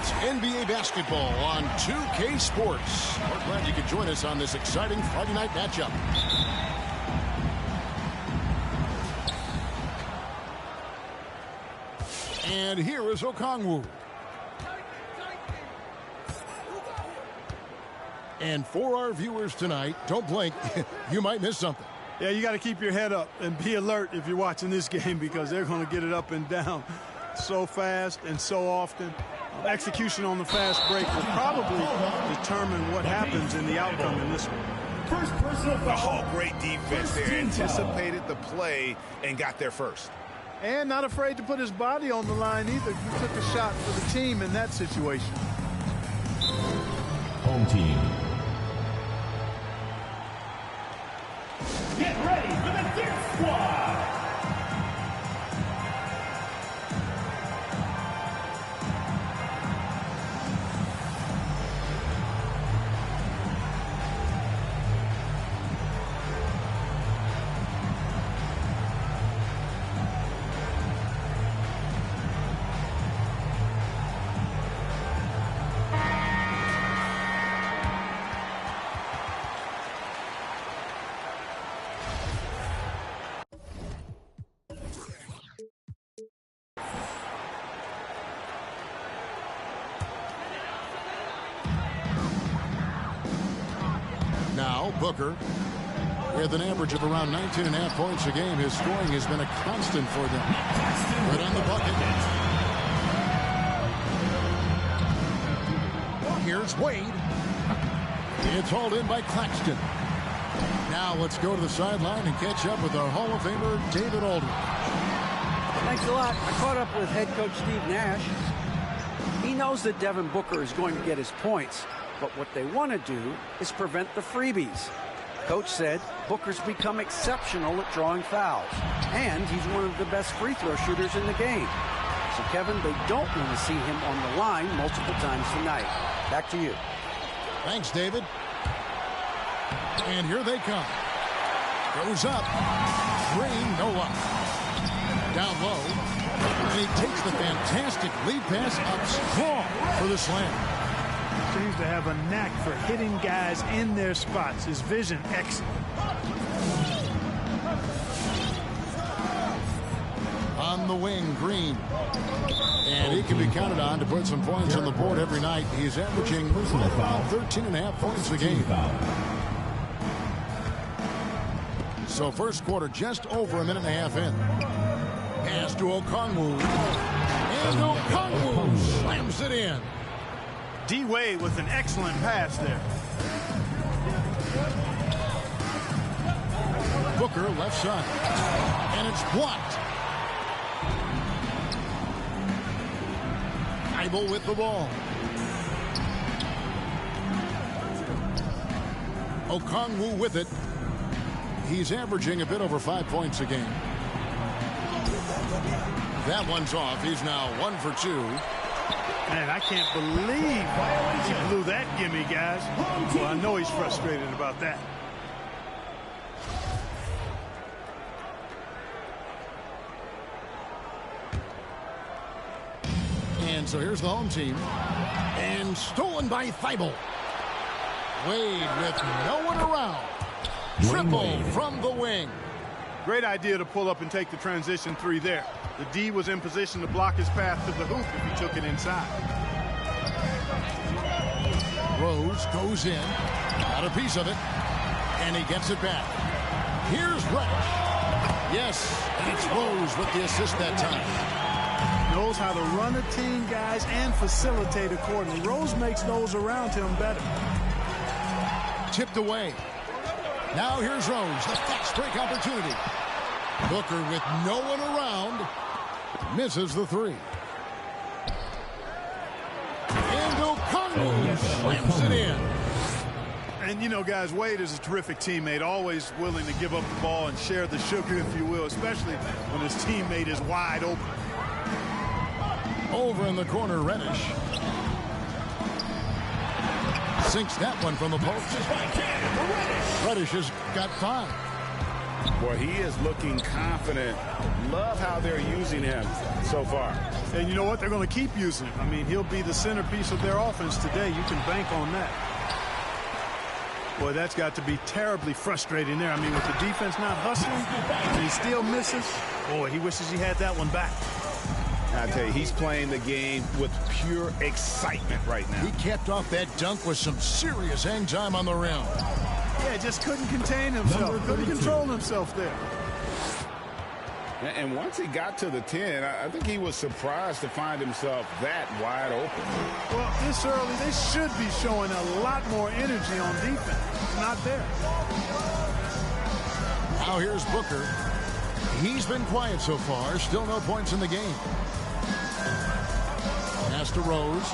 It's NBA basketball on 2K Sports. We're glad you could join us on this exciting Friday night matchup. And here is Okongwu. And for our viewers tonight, don't blink, you might miss something. Yeah, you got to keep your head up and be alert if you're watching this game because they're going to get it up and down so fast and so often. Execution on the fast break will probably determine what happens in the outcome in this one. First personal foul. Oh, great defense there. Anticipated the play and got there first. And not afraid to put his body on the line either. He took a shot for the team in that situation. Home team. Get ready for the Dirt Squad! Now, Booker, with an average of around 19.5 points a game, his scoring has been a constant for them. Right on the bucket. Here's Wade. It's hauled in by Claxton. Now let's go to the sideline and catch up with our Hall of Famer, David Aldridge. Thanks a lot. I caught up with head coach Steve Nash. He knows that Devin Booker is going to get his points. But what they want to do is prevent the freebies. Coach said Booker's become exceptional at drawing fouls, and he's one of the best free throw shooters in the game. So, Kevin, they don't want to see him on the line multiple times tonight. Back to you. Thanks, David. And here they come. Goes up. Green, no luck. Down low. And he takes the fantastic lead pass up strong for the slam. Seems to have a knack for hitting guys in their spots. His vision excellent. On the wing, Green. And he can be counted on to put some points on the board every night. He's averaging about 13.5 points a game. So first quarter just over a minute and a half in. Pass to Okongwu. And Okongwu slams it in. D. Wade with an excellent pass there. Booker left side. And it's blocked. Dribble with the ball. Okongwu with it. He's averaging a bit over 5 points a game. That one's off. He's now 1 for 2. Man, I can't believe he blew that gimme, guys. Well, I know he's frustrated about that. And so here's the home team. And stolen by Thibault. Wade with no one around. Triple from the wing. Great idea to pull up and take the transition three there. The D was in position to block his path to the hoop if he took it inside. Rose goes in. Got a piece of it. And he gets it back. Here's Reddish. Yes, and it's Rose with the assist that time. Knows how to run a team, guys, and facilitate accordingly. Rose makes those around him better. Tipped away. Now here's Rose, the fast break opportunity. Booker with no one around. Misses the three. And Okongwu slams it in. And, you know, guys, Wade is a terrific teammate, always willing to give up the ball and share the sugar, if you will, especially when his teammate is wide open. Over in the corner, Reddish. Sinks that one from the post. Reddish has got 5. Well, he is looking confident. Love how they're using him so far. And you know what? They're going to keep using him. I mean, he'll be the centerpiece of their offense today. You can bank on that. Boy, that's got to be terribly frustrating there. I mean, with the defense not hustling, and he still misses. Boy, he wishes he had that one back. I tell you, he's playing the game with pure excitement right now. He kept off that dunk with some serious hang time on the rim. Yeah, just couldn't contain himself. Couldn't control himself there. And once he got to the 10, I think he was surprised to find himself that wide open. Well, this early, they should be showing a lot more energy on defense. It's not there. Now here's Booker. He's been quiet so far. Still no points in the game. Pass to Rose.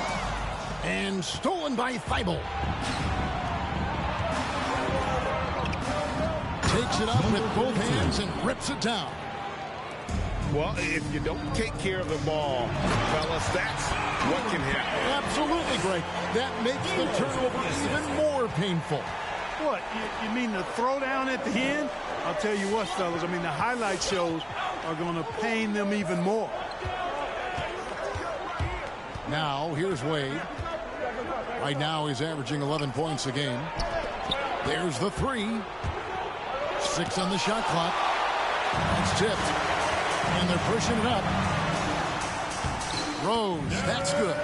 And stolen by Thibault. Takes it up with both hands and rips it down. Well, if you don't take care of the ball, fellas, that's what can happen. Absolutely, Greg. That makes the turnover even more painful. What, you mean the throwdown at the end? I'll tell you what, fellas, I mean, the highlight shows are going to pain them even more. Now, here's Wade. Right now, he's averaging 11 points a game. There's the 3. 6 on the shot clock. It's tipped. And they're pushing it up. Rose, that's good.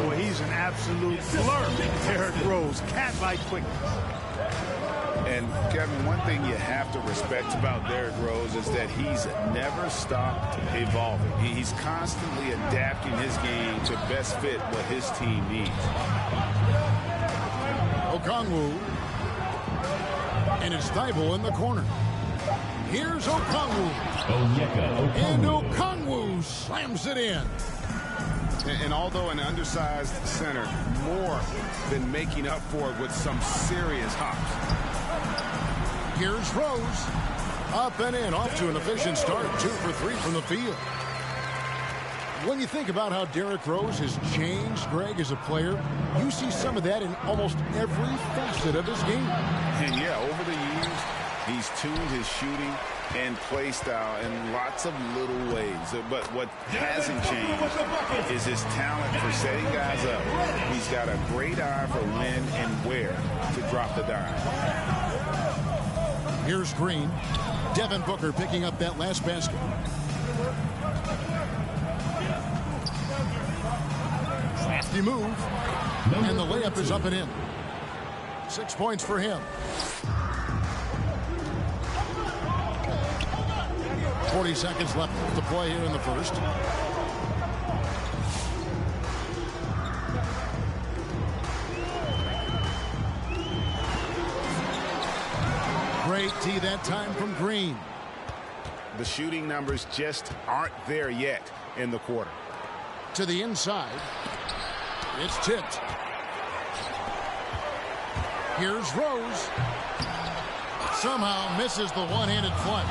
Boy, he's an absolute flirt. Derrick Rose, cat-like quickness. And, Kevin, one thing you have to respect about Derrick Rose is that he's never stopped evolving. He's constantly adapting his game to best fit what his team needs. Okongwu. And it's Thibault in the corner. Here's Okongwu. And Okongwu slams it in. And although an undersized center, more than making up for it with some serious hops. Here's Rose. Up and in, off to an efficient start. 2 for 3 from the field. When you think about how Derrick Rose has changed, Greg, as a player, you see some of that in almost every facet of his game. And yeah, over the years, he's tuned his shooting and play style in lots of little ways. But what hasn't changed is his talent for setting guys up. He's got a great eye for when and where to drop the dime. Here's Green. Devin Booker picking up that last basket. Crafty move. And the layup is up and in. 6 points for him. 40 seconds left to play here in the first. Great tee that time from Green. The shooting numbers just aren't there yet in the quarter. To the inside. It's tipped. Here's Rose. Somehow misses the one-handed flush.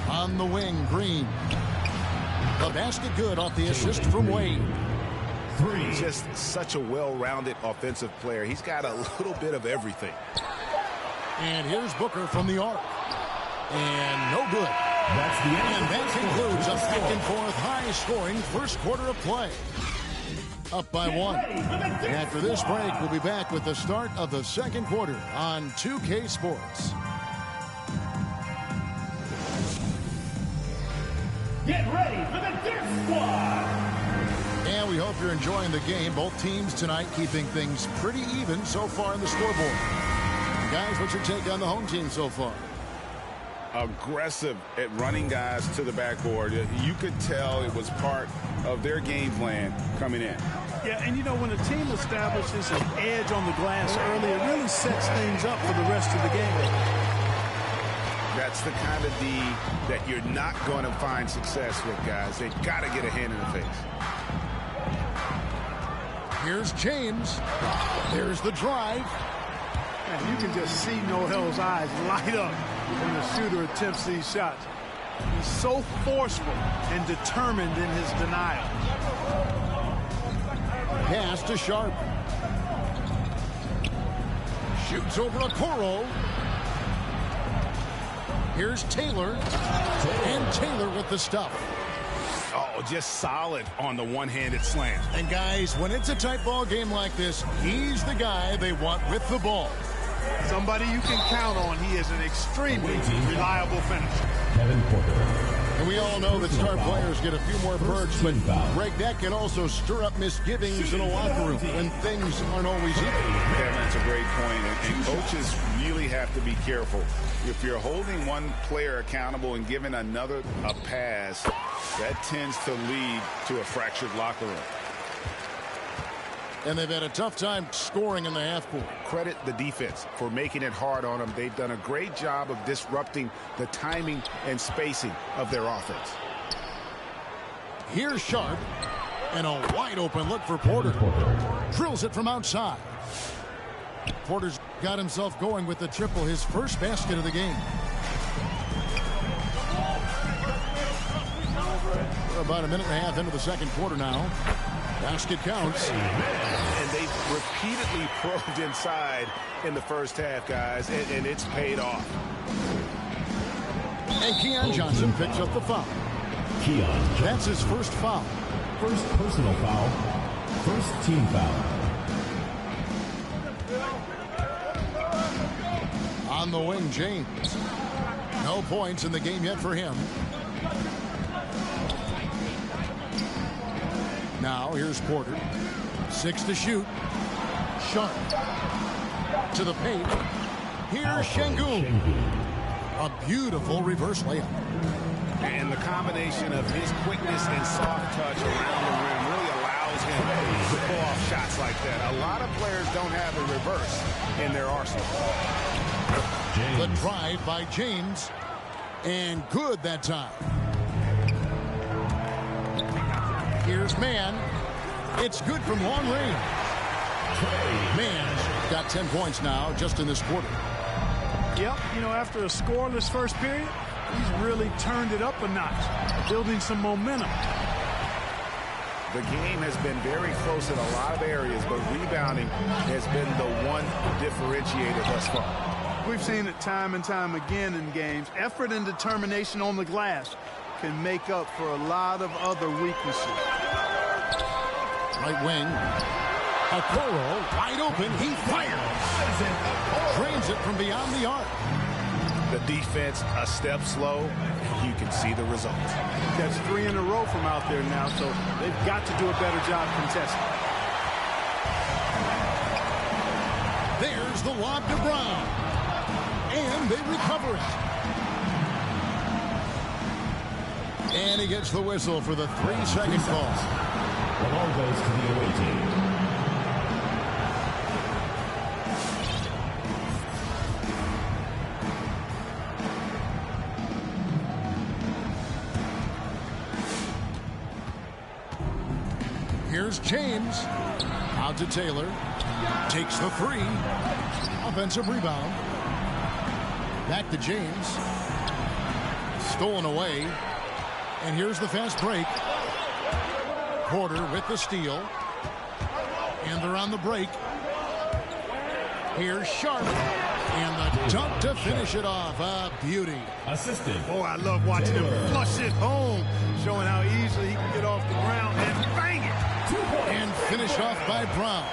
On the wing, Green. The basket good off the assist from Wade. Just such a well-rounded offensive player. He's got a little bit of everything. And here's Booker from the arc. And no good. And that concludes a back-and-forth high-scoring first quarter of play. Up by 1. After this break, we'll be back with the start of the second quarter on 2K Sports. Get ready for the Dirt Squad! And we hope you're enjoying the game. Both teams tonight keeping things pretty even so far in the scoreboard. Guys, what's your take on the home team so far? Aggressive at running guys to the backboard. You could tell it was part of their game plan coming in. Yeah, and you know, when a team establishes an edge on the glass early, it really sets things up for the rest of the game. That's the kind of D that you're not going to find success with, guys. They've got to get a hand in the face. Here's James. There's the drive. And you can just see Noel's eyes light up when the shooter attempts these shots. He's so forceful and determined in his denial. Pass to Sharp. Shoots over a Coro. Here's Taylor. And Taylor with the stuff. Oh, just solid on the one-handed slam. And guys, when it's a tight ball game like this, he's the guy they want with the ball. Somebody you can count on. He is an extremely reliable finisher. Kevin Porter. And we all know that star players get a few more perks, but Greg, that can also stir up misgivings in a locker room when things aren't always equal. Kevin, that's a great point, and coaches really have to be careful. If you're holding one player accountable and giving another a pass, that tends to lead to a fractured locker room. And they've had a tough time scoring in the half court. Credit the defense for making it hard on them. They've done a great job of disrupting the timing and spacing of their offense. Here's Sharp, and a wide open look for Porter. Drills it from outside. Porter's got himself going with the triple, his first basket of the game. We're about a minute and a half into the second quarter now. Basket counts. And they've repeatedly probed inside in the first half, guys, and it's paid off. And Keon Johnson picks up the foul. Keon Johnson. That's his first foul. First personal foul. First team foul. On the wing, James. No points in the game yet for him. Now, here's Porter. 6 to shoot. Sharp. To the paint. Here's Şengün. A beautiful reverse layup. And the combination of his quickness and soft touch around the rim really allows him to pull off shots like that. A lot of players don't have a reverse in their arsenal. The drive by James. And good that time. Here's Mann. It's good from long range. Mann's got 10 points now just in this quarter. Yep, you know, after a scoreless first period, he's really turned it up a notch, building some momentum. The game has been very close in a lot of areas, but rebounding has been the one differentiator thus far. We've seen it time and time again in games. Effort and determination on the glass can make up for a lot of other weaknesses. Right wing. Okoro wide open. He fires. Drains it from beyond the arc. The defense a step slow. You can see the results. That's 3 in a row from out there now, so they've got to do a better job contesting. There's the lob to Brown. And they recover it. And he gets the whistle for the 3-second call. The ball goes to the away team. Here's James. Out to Taylor. Takes the 3. Offensive rebound. Back to James. Stolen away. And here's the fast break. Porter with the steal. And they're on the break. Here's Sharp. And the dunk to finish it off. A beauty. Assisted. Oh, I love watching him flush it home, showing how easily he can get off the ground and bang it. And finish off by Brown.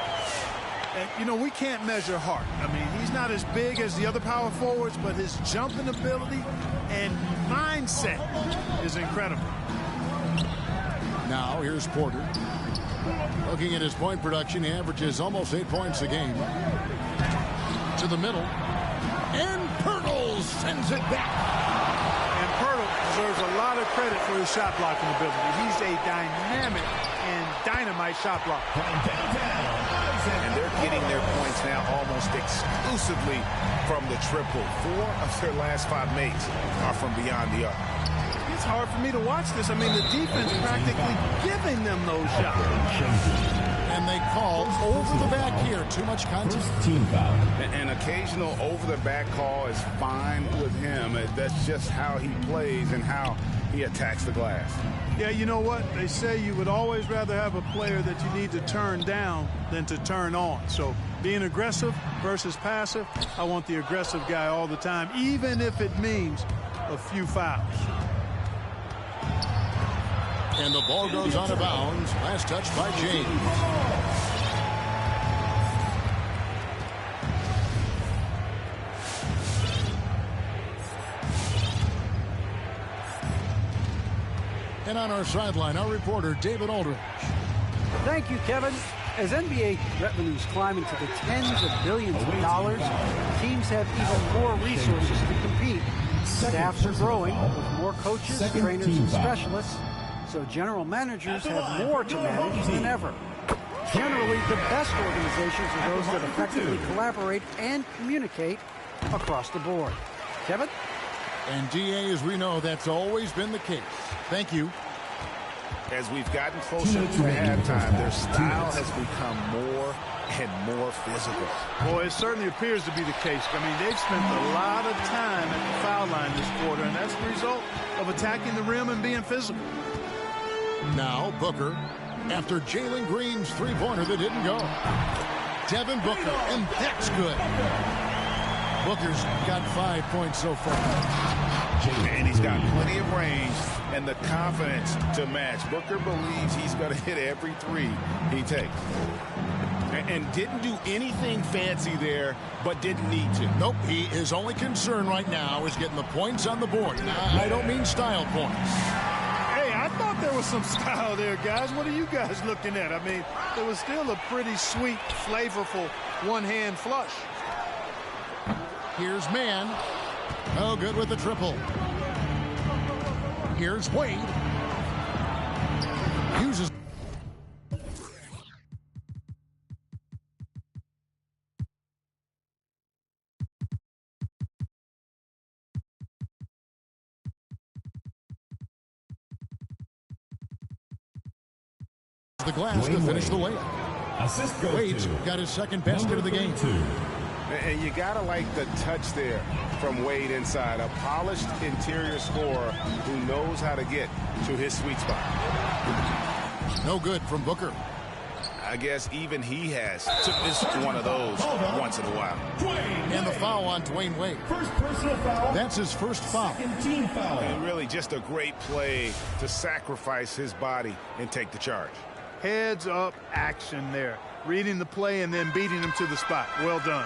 And, you know, we can't measure heart. I mean, he's not as big as the other power forwards, but his jumping ability and mindset is incredible. Now, here's Porter. Looking at his point production, he averages almost 8 points a game. To the middle. And Pirtle sends it back. And Pirtle deserves a lot of credit for his shot blocking ability. He's a dynamic and dynamite shot blocker. And they're getting their points now almost exclusively from the triple. 4 of their last 5 makes are from beyond the arc. It's hard for me to watch this. I mean, the defense practically giving them those shots. And they call over the back here. Too much contact. First team foul. An occasional over-the-back call is fine with him. That's just how he plays and how he attacks the glass. Yeah, you know what? They say you would always rather have a player that you need to turn down than to turn on. So being aggressive versus passive, I want the aggressive guy all the time, even if it means a few fouls. And the ball goes out of bounds. Last touch by James. And on our sideline, our reporter, David Aldridge. Thank you, Kevin. As NBA revenues climb into the tens of billions of dollars, teams have even more resources to compete. Staffs are growing with more coaches, trainers, and specialists, so general managers have more to manage than ever. Generally, the best organizations are those that effectively collaborate and communicate across the board. Kevin? And DA, as we know, that's always been the case. Thank you. As we've gotten closer to halftime, their style has become more and more physical. Boy, it certainly appears to be the case. I mean, they've spent a lot of time at the foul line this quarter, and that's the result of attacking the rim and being physical. Now Booker, after Jalen Green's three-pointer that didn't go. Devin Booker, and that's good. Booker's got 5 points so far. And he's got plenty of range and the confidence to match. Booker believes he's going to hit every three he takes. And didn't do anything fancy there, but didn't need to. Nope, his only concern right now is getting the points on the board. I don't mean style points. Hey, I thought there was some style there, guys. What are you guys looking at? I mean, it was still a pretty sweet, flavorful one-hand flush. Here's Mann. No good with the triple. Here's Wade. Uses the glass to finish the layup. Assist goes Wade's to got his second basket of the game. 32. And you got to like the touch there from Wade inside. A polished interior scorer who knows how to get to his sweet spot. No good from Booker. I guess even he has to miss one of those once in a while. And the foul on Dwayne Wade. First personal foul. That's his first foul. Second team foul. And really just a great play to sacrifice his body and take the charge. Heads up action there. Reading the play and then beating him to the spot. Well done.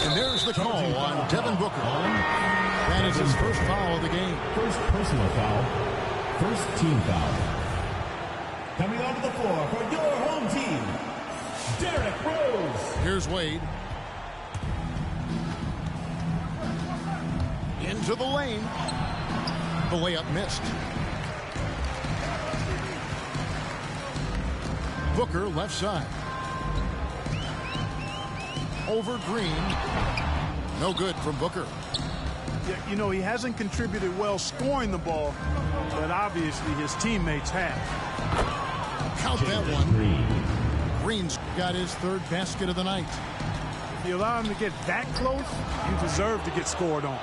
And there's the call on Devin Booker. That is his first foul of the game. First personal foul. First team foul. Coming onto the floor for your home team, Derrick Rose. Here's Wade. Into the lane. The layup missed. Booker left side. Over Green. No good from Booker. Yeah, you know, he hasn't contributed well scoring the ball, but obviously his teammates have. Count that one. Green's got his third basket of the night. If you allow him to get that close, you deserve to get scored on.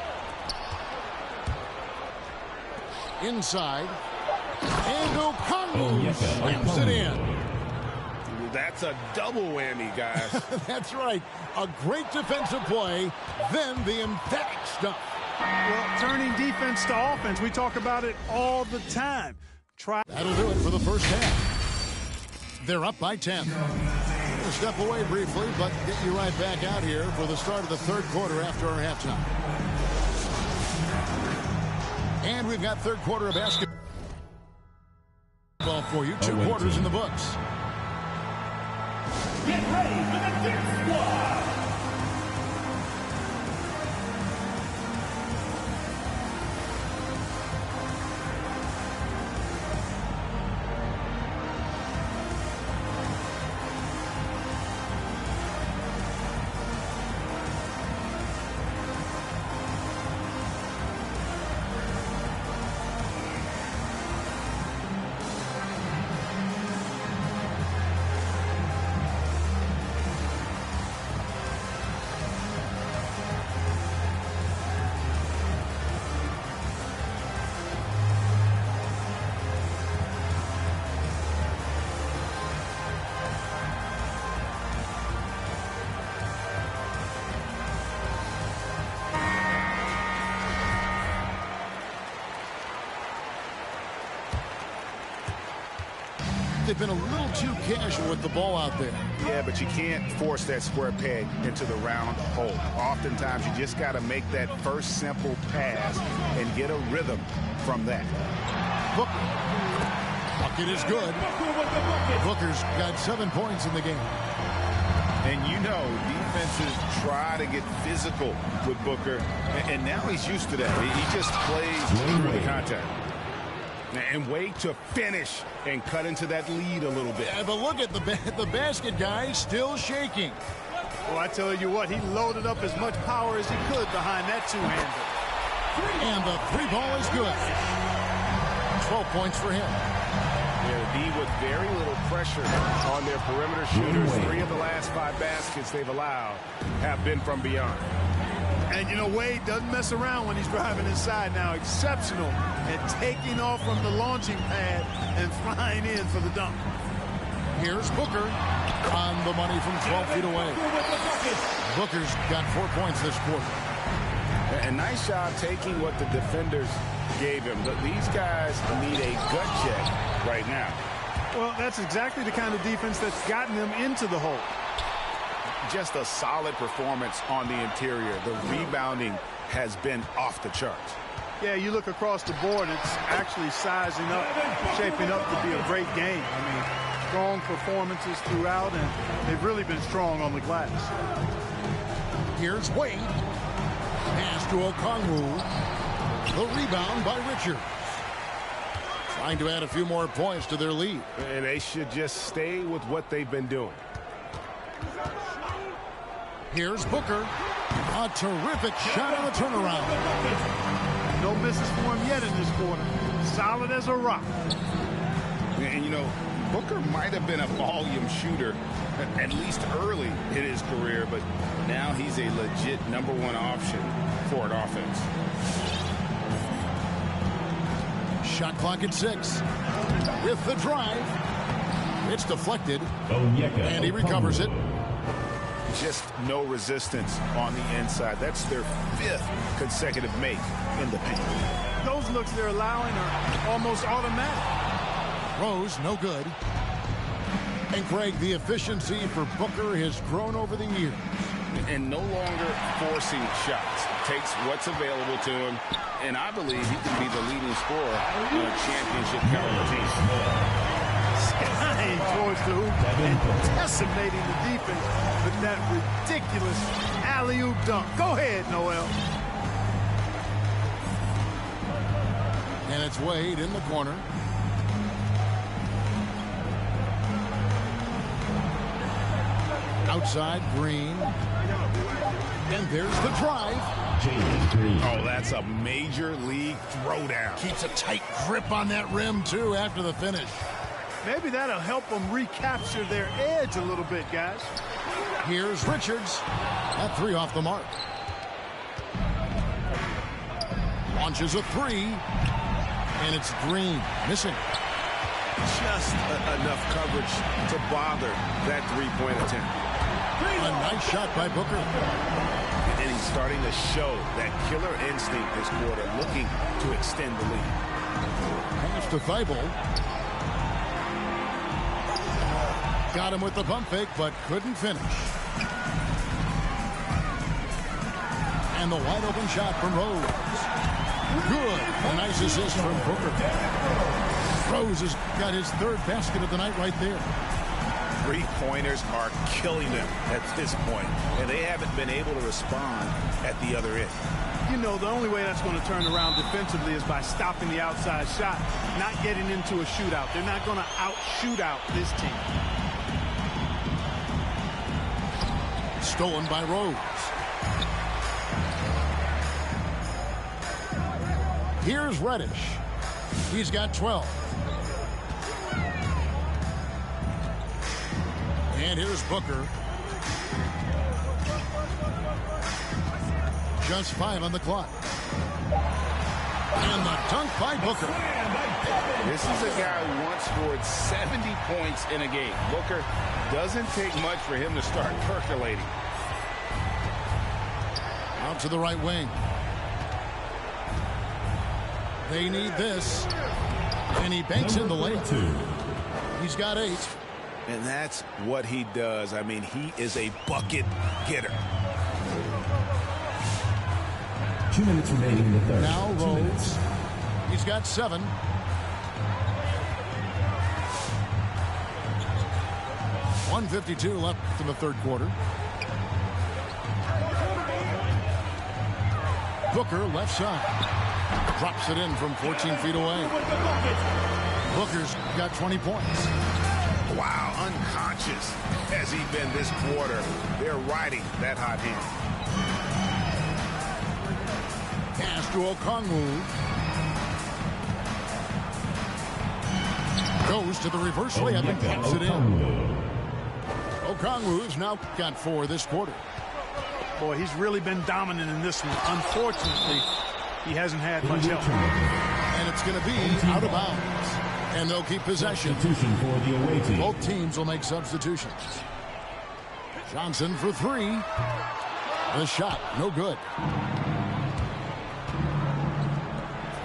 Inside. And O'Connell slams it in. That's a double whammy, guys. That's right. A great defensive play, then the emphatic stuff. Well, turning defense to offense, we talk about it all the time. That'll do it for the first half. They're up by 10. We'll step away briefly, but get you right back out here for the start of the third quarter after our halftime. And we've got third quarter of basketball for you. 2 quarters in the books. Get ready for the Dirt Squad! they've been a little too casual with the ball out there. Yeah, but you can't force that square peg into the round hole. Oftentimes, you just got to make that first simple pass and get a rhythm from that. Booker. Bucket is good. Booker's got 7 points in the game. And you know, defenses try to get physical with Booker, and now he's used to that. He just plays through the contact. And wait to finish and cut into that lead a little bit. Yeah, but look at the basket guy still shaking. Well, I tell you what, he loaded up as much power as he could behind that two-hander. And the three ball is good. 12 points for him. Yeah, the D with very little pressure on their perimeter shooters. 3 of the last 5 baskets they've allowed have been from beyond. And, you know, Wade doesn't mess around when he's driving inside now. Exceptional at taking off from the launching pad and flying in for the dunk. Here's Booker on the money from 12 feet away. Booker's got 4 points this quarter. A nice job taking what the defenders gave him. But these guys need a gut check right now. Well, that's exactly the kind of defense that's gotten them into the hole. Just a solid performance on the interior. The rebounding has been off the charts. Yeah, you look across the board, it's actually sizing up, shaping up to be a great game. I mean, strong performances throughout, and they've really been strong on the glass. Here's Wade. Pass to Okongwu. The rebound by Richards. Trying to add a few more points to their lead. And they should just stay with what they've been doing. Here's Booker. A terrific shot on the turnaround. No misses for him yet in this quarter. Solid as a rock. And, you know, Booker might have been a volume shooter, at least early in his career, but now he's a legit #1 option for an offense. Shot clock at 6. With the drive. It's deflected. And he recovers it. Just no resistance on the inside. That's their 5th consecutive make in the paint. Those looks they're allowing are almost automatic. Rose, no good. And Greg, the efficiency for Booker has grown over the years. And no longer forcing shots. Takes what's available to him. And I believe he can be the leading scorer on a championship caliber team. Skying towards the hoop and decimating the defense with that ridiculous alley-oop dunk. Go ahead, Noel. And it's Wade in the corner. Outside, Green. And there's the drive. Oh, that's a major league throwdown. Keeps a tight grip on that rim, too, after the finish. Maybe that'll help them recapture their edge a little bit, guys. Here's Richards. That 3 off the mark. Launches a 3. And it's Green. Missing. Just enough coverage to bother that 3-point attempt. A nice shot by Booker. And he's starting to show that killer instinct this quarter, looking to extend the lead. Pass to Thibault. Got him with the pump fake, but couldn't finish. And the wide open shot from Rose. Good. A nice assist from Booker. Rose has got his 3rd basket of the night right there. 3-pointers are killing them at this point, and they haven't been able to respond at the other end. You know, the only way that's going to turn around defensively is by stopping the outside shot, not getting into a shootout. They're not going to out-shoot out this team. Stolen by Rose. Here's Reddish. He's got 12. And here's Booker. Just 5 on the clock. And the dunk by Booker. This is a guy who once scored 70 points in a game. Booker doesn't take much for him to start percolating. Out to the right wing. They need this. And he banks in the lane. He's got 8. And that's what he does. I mean, he is a bucket getter. 2 minutes remaining in the third. Now 2 minutes. Rose. He's got 7. $152 left in the third quarter. Booker left side. Drops it in from 14 feet away. Booker's got 20 points. Wow, unconscious has he been this quarter. They're riding that hot hand. Pass to Okongwu. Goes to the reverse layup and pops it in. Okongwu's now got 4 this quarter. Boy, he's really been dominant in this one. Unfortunately, he hasn't had much help. And it's going to be out of bounds. And they'll keep possession. Substitution for the away team. Both teams will make substitutions. Johnson for 3. The shot, no good.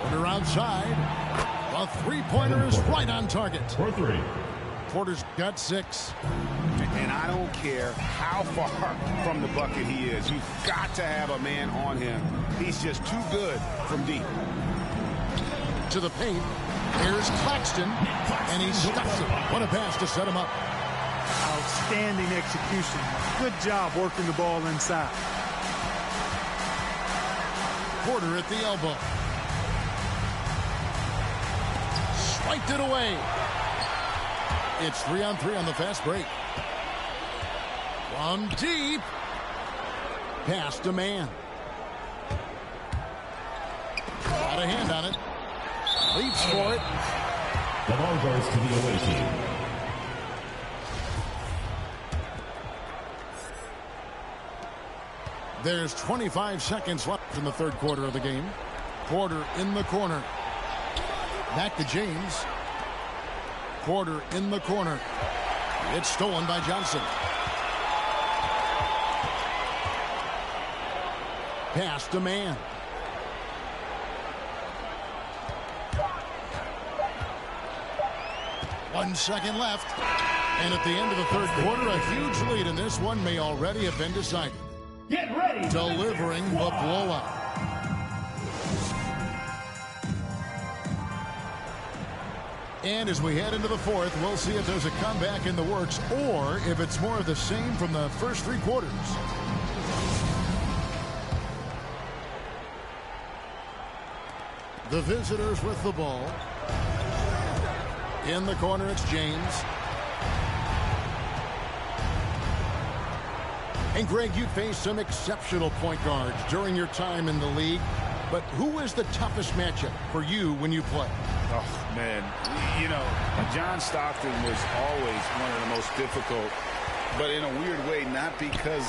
Porter outside. The three-pointer is right on target. For 3. Porter's got 6. And I don't care how far from the bucket he is. You've got to have a man on him. He's just too good from deep. To the paint. Here's Claxton. And he stuffs it. What a pass to set him up. Outstanding execution. Good job working the ball inside. Porter at the elbow. Swiped it away. It's 3-on-3 on the fast break. From deep. Pass to man. Got a hand on it. Leaps for it. The ball goes to the away team. There's 25 seconds left in the third quarter of the game. Porter in the corner. Back to James. Porter in the corner. It's stolen by Johnson. Pass to man. One second left. And at the end of the third quarter, a huge lead in this one may already have been decided. Get ready. Delivering the blowout. And as we head into the fourth, we'll see if there's a comeback in the works or if it's more of the same from the first 3 quarters. The visitors with the ball. In the corner, it's James. And Greg, you faced some exceptional point guards during your time in the league. But who is the toughest matchup for you when you play? Oh, man. You know, John Stockton was always one of the most difficult, but in a weird way, not because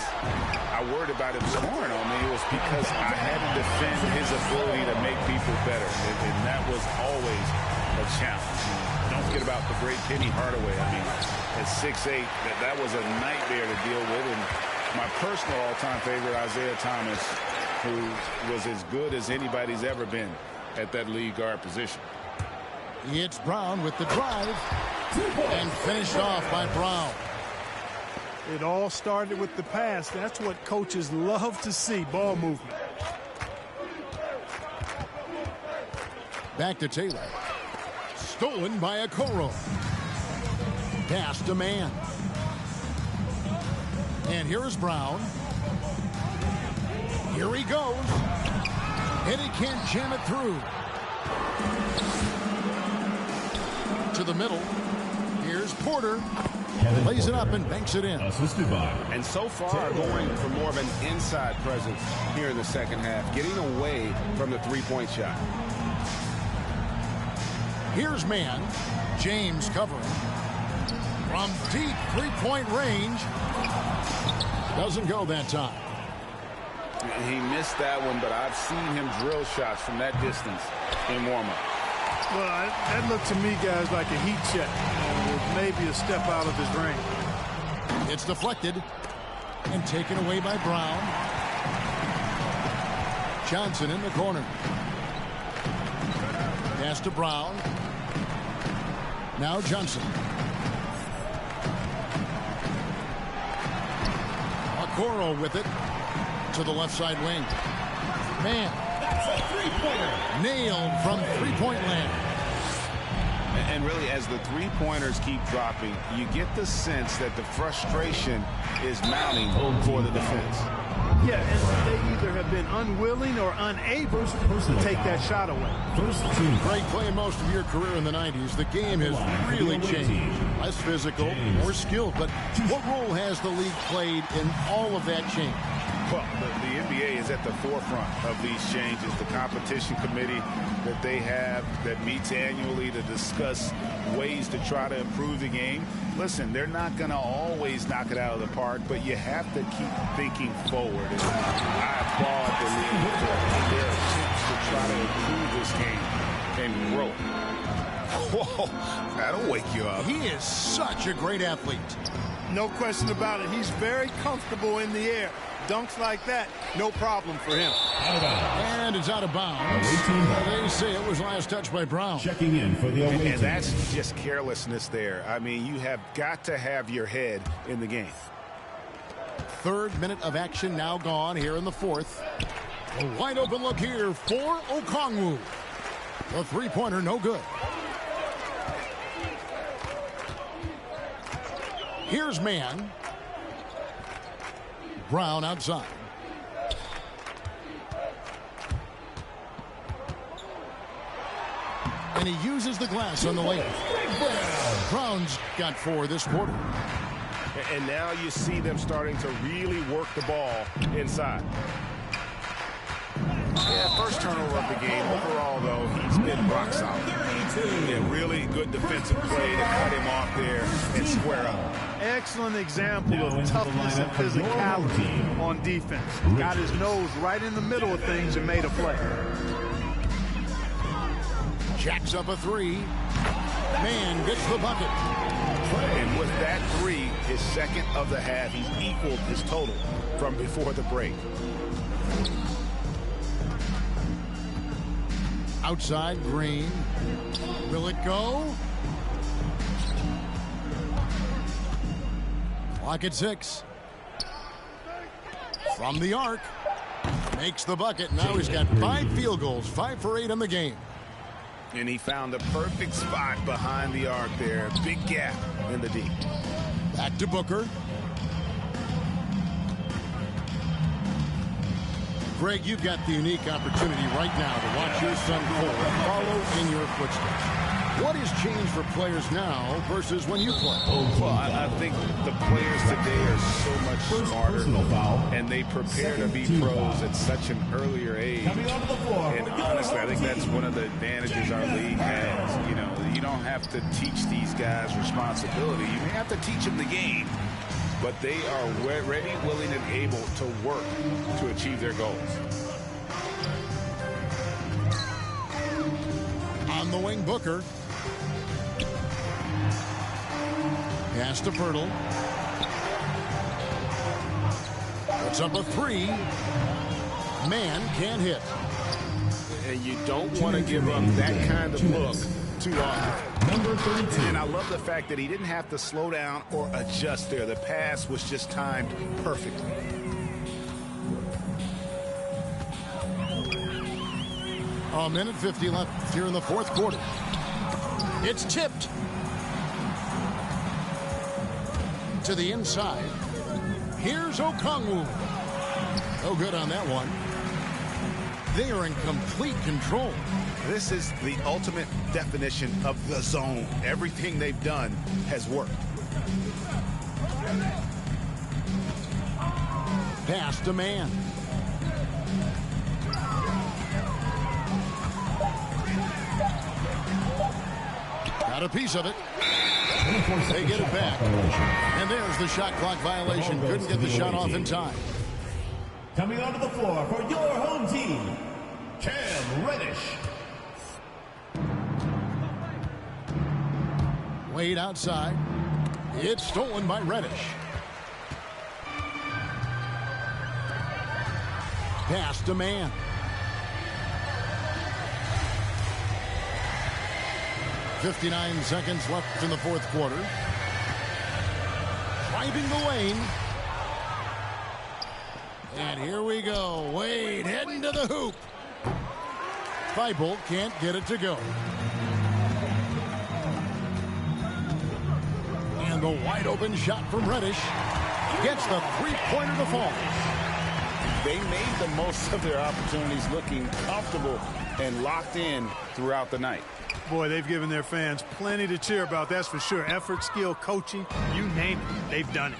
I worried about him scoring on me. It was because I had to defend his ability to make people better. And that was always a challenge. Don't forget about the great Penny Hardaway. I mean, at 6'8", that was a nightmare to deal with. And my personal all-time favorite, Isaiah Thomas, who was as good as anybody's ever been at that lead guard position. It's Brown with the drive and finished off by Brown. It all started with the pass. That's what coaches love to see, ball movement. Back to Taylor. Stolen by Okoro. Pass to man. And here is Brown. Here he goes. And he can't jam it through. To the middle. Here's Porter. Lays it up and banks it in. Assisted by. And so far going for more of an inside presence here in the second half, getting away from the three-point shot. Here's man. James covering. From deep three-point range. Doesn't go that time. He missed that one, but I've seen him drill shots from that distance in warm-up. Well, that looked to me, guys, like a heat check. With maybe a step out of his range. It's deflected and taken away by Brown. Johnson in the corner. Pass to Brown. Now Johnson. Okoro with it to the left side wing. Man, That's a three-pointer. nailed from three-point land. And really, as the three-pointers keep dropping, you get the sense that the frustration is mounting for the defense. Yeah, and they either have been unwilling or unable to take that shot away. First team. Greg, playing most of your career in the 90s, the game has really changed. Less physical, more skilled. But what role has the league played in all of that change? Well, the NBA is at the forefront of these changes. The competition committee that they have that meets annually to discuss ways to try to improve the game. Listen, they're not going to always knock it out of the park, but you have to keep thinking forward. And I applaud the league for their attempts to try to improve this game and grow. Whoa, that'll wake you up. He is such a great athlete. No question about it. He's very comfortable in the air. Dunks like that, no problem for him. And it's out of bounds. They say it was last touched by Brown. Checking in for the away team. And that's just carelessness there. I mean, you have got to have your head in the game. Third minute of action now gone here in the fourth. A wide open look here for Okongwu. The three-pointer no good. Here's man. Brown outside. And he uses the glass on the lane. Brown's got 4 this quarter. And now you see them starting to really work the ball inside. Yeah, first turnover of the game. Overall, though, he's been rock solid. Yeah, really good defensive play to cut him off there and square up. Excellent example of toughness and physicality on defense. Got his nose right in the middle of things and made a play. Jacks up a 3. Man gets the bucket. And with that 3, his second of the half, he's equaled his total from before the break. Outside, Green. Will it go? Clock at 6. From the arc. Makes the bucket. Now he's got 5 field goals. 5 for 8 in the game. And he found the perfect spot behind the arc there. Big gap in the D. Back to Booker. Greg, you've got the unique opportunity right now to watch your son Cole follow in your footsteps. What has changed for players now versus when you played? Well, I think the players today are so much smarter, and they prepare to be pros at such an earlier age. And honestly, I think that's one of the advantages our league has. You know, you don't have to teach these guys responsibility. You may have to teach them the game, but they are ready, willing, and able to work to achieve their goals. On the wing, Booker. Pass to Pirtle. Puts up a 3. Man can't hit. And you don't want to give up that kind of look too often. Number 32. And I love the fact that he didn't have to slow down or adjust there. The pass was just timed perfectly. A minute 50 left here in the fourth quarter. It's tipped to the inside. Here's Okongwu. No good on that one. They are in complete control. This is the ultimate definition of the zone. Everything they've done has worked. Pass to man. Got a piece of it. They get it back. And there's the shot clock violation. Couldn't get the shot off in time. Coming onto the floor for your home team, Cam Reddish. Wade outside. It's stolen by Reddish. Pass to man. .59 seconds left in the fourth quarter. Driving the lane. And here we go. Wade heading to the hoop. Thibault can't get it to go. And the wide open shot from Reddish gets the three-pointer to fall. They made the most of their opportunities, looking comfortable and locked in throughout the night. Boy, they've given their fans plenty to cheer about, that's for sure. Effort, skill, coaching, you name it, they've done it.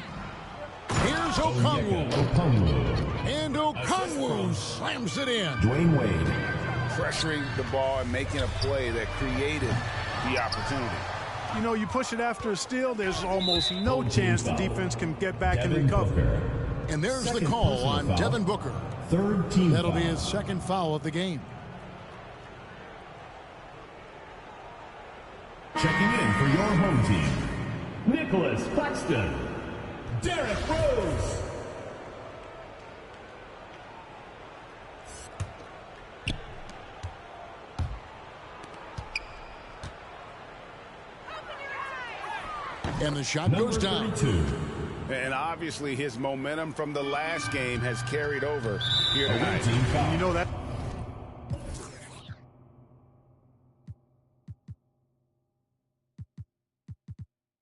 Here's Okongwu. And Okongwu slams it in. Dwayne Wade. Pressuring the ball and making a play that created the opportunity. You know, you push it after a steal, there's almost no chance the defense can get back and recover. And there's the call on Devin Booker. Third team That'll foul. be his second foul of the game. Checking in for your home team, Nicholas Claxton. Derrick Rose. And the shot goes down. 32. And obviously his momentum from the last game has carried over here tonight. Team foul. You know that.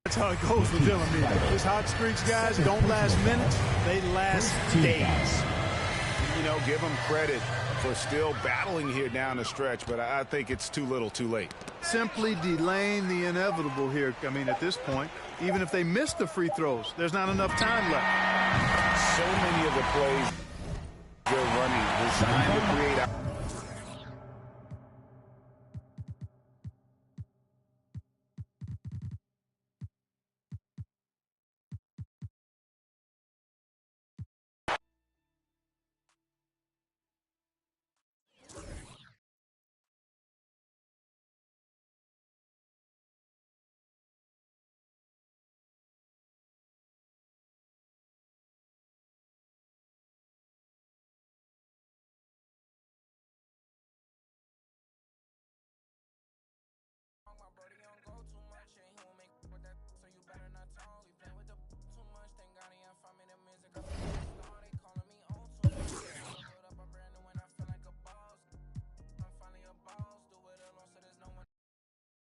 That's how it goes with them. I mean, these hot streaks, guys, don't last minutes. They last days. You know, give them credit for still battling here down the stretch, but I think it's too little too late. Simply delaying the inevitable here. I mean, at this point, even if they miss the free throws, there's not enough time left. So many of the plays they're running designed to create